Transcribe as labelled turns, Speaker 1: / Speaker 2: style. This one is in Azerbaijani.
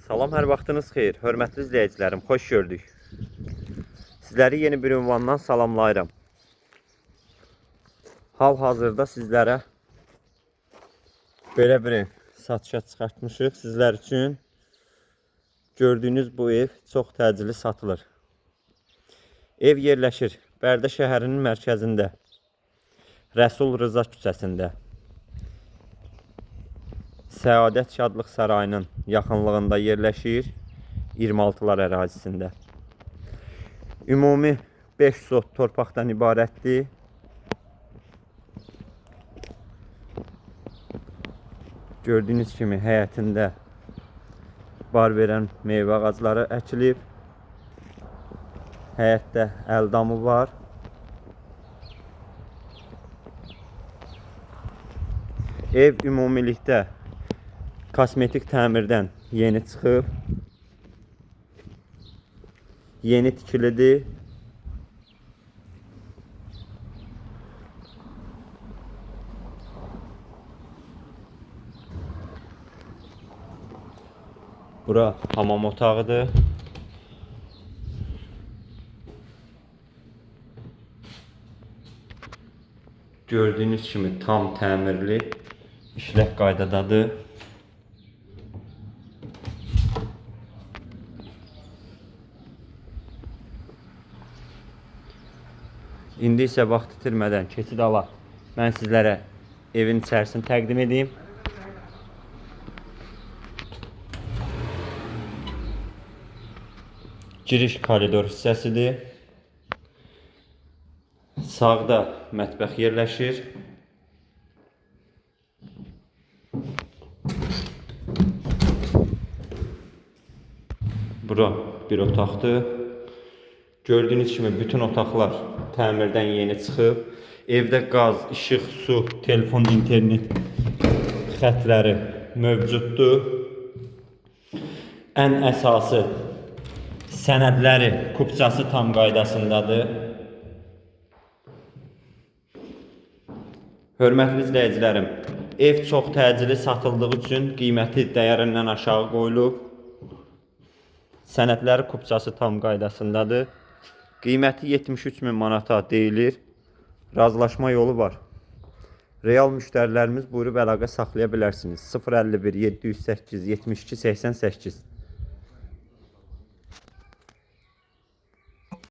Speaker 1: Salam, hər vaxtınız xeyir. Hörmətli izləyicilərim, xoş gördük. Sizləri yeni bir ünvandan salamlayıram. Hal-hazırda sizlərə belə bir satışa çıxartmışıq. Sizlər üçün gördüyünüz bu ev çox təcili satılır. Ev yerləşir Bərdə şəhərinin mərkəzində, Rəsul Rıza küçəsində. Səadət Şadlıq Sarayının yaxınlığında yerləşir, 26'lar ərazisində. Ümumi 5 sot torpaqdan ibarətdir. Gördüyünüz kimi həyətində bar verən meyvə ağacları əkilib. Həyətdə əldamı var. Ev ümumilikdə kosmetik təmirdən yeni çıxıb. Yeni tikilidir. Bura hamam otağıdır. Gördüyünüz kimi tam təmirli, işlək qaydadadır. İndi isə vaxt itirmədən keçid ala mən sizlərə evin içərisini təqdim edeyim. Giriş koridor hissəsidir. Sağda mətbəx yerləşir. Bura bir otaqdır. Gördüyünüz kimi bütün otaqlar təmirdən yeni çıxıb. Evdə qaz, işıq, su, telefon, internet xətləri mövcuddur. Ən əsası sənədləri, kupçası tam qaydasındadır. Hörmətli izləyicilərim, ev çox təcili satıldığı üçün qiyməti dəyərindən aşağı qoyulub. Sənədləri, kupçası tam qaydasındadır. Qiyməti 73.000 manata deyilir. Razılaşma yolu var. Real müştərilərimiz buyurub əlaqə saxlaya bilərsiniz. 051 708 72 88